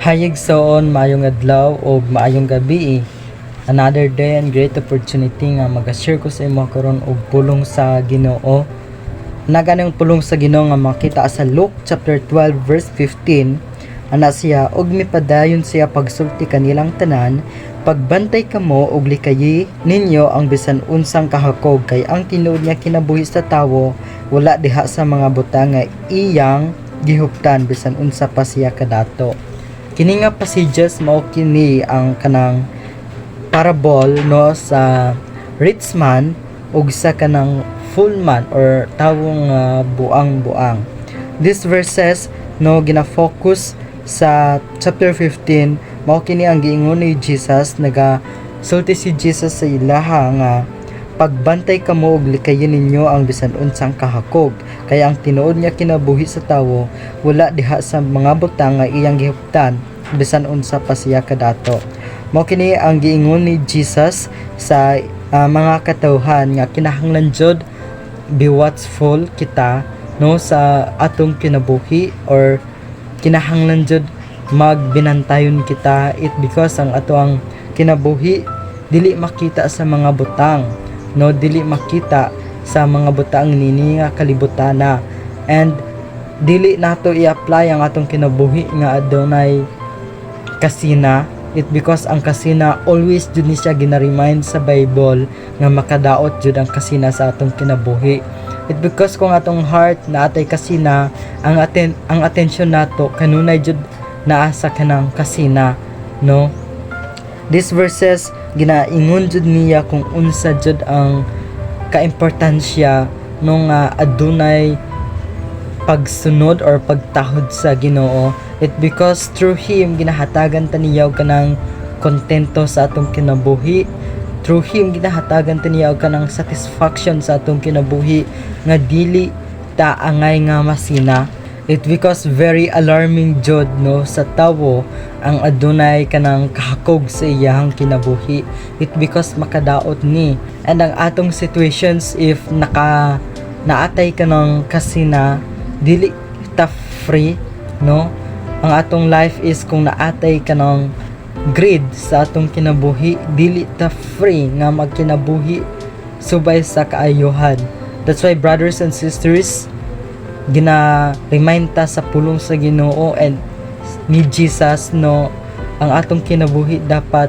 Hayigsoon maayong adlaw o maayong gabi. Another day and great opportunity nga mag-share ko sa imo karon og pulong sa Ginoo. Naganang pulong sa Ginoo nga makita sa Luke chapter 12 verse 15. Ana siya og mipadayon siya pagsulti kanilang tanan, pagbantay kamo og likayi ninyo ang bisan unsang kahakog kay ang tinuod niya kinabuhi sa tawo wala diha sa mga butang nga iyang gihuptan bisan unsa pa siya kadato. Kini nga passages mao kini ang kanang parable no sa rich man ug sa kanang full man or tawong buang-buang. These verses no gina-focus sa chapter 15 mao kini ang giingon ni Jesus. Sulti si Jesus sa ilaha nga pagbantay kamo og likayin ninyo ang bisan unsang kahakog kay ang tinuod niya kinabuhi sa tawo wala diha sa mga butang nga iyang gihuptan bisan unsa pa siya kadato. Mao kini ang giingon ni Jesus sa mga katawhan nga kinahanglan jud be watchful kita no sa atong kinabuhi or kinahanglan jud magbinantayon kita because ang atong kinabuhi dili makita sa mga butang no, dili makita sa mga butang nini nga kalibutana, and dili nato i-apply ang atong kinabuhi nga adunay kasina. It because ang kasina always jud ni siya gina-remind sa Bible nga makadaot jud ang kasina sa atong kinabuhi. It because kung atong heart na atay kasina, ang attention nato kanunay jud naa sa kanang kasina no. These verses ginaingon jud niya kung unsa jud ang kaimportansya nung adunay pagsunod or pagtahod sa Ginoo. It because through Him ginahatagan ta niya og kanang kontento sa atong kinabuhi. Through Him ginahatagan ta niya og kanang satisfaction sa atong kinabuhi nga dili ta angay nga masina. It because very alarming jud no sa tawo ang adunay kanang kahakog sa iyang kinabuhi. It because makadaot ni, and ang atong situations if naatay kanang kasina dili ta free no. Ang atong life is kung naatay kanang greed sa atong kinabuhi dili ta free nga magkinabuhi subay sa kaayuhan. That's why brothers and sisters, gina-remind ta sa pulong sa Ginoo and ni Jesus no, ang atong kinabuhi dapat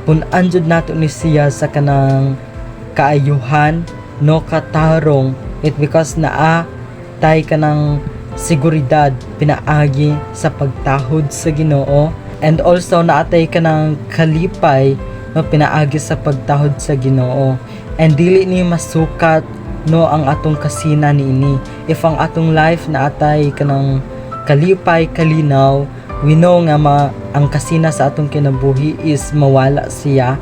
pun-an jud nato ni siya sa kanang kaayuhan no, katarong. It because naa tay kanang seguridad pinaagi sa pagtahod sa Ginoo, and also naatay kanang kalipay no, pinaagi sa pagtahod sa Ginoo, and dili ni masukat no ang atong kasina niini if ang atong life naatay kanang kalipay kalinaw. We know nga ang kasina sa atong kinabuhi is mawala siya.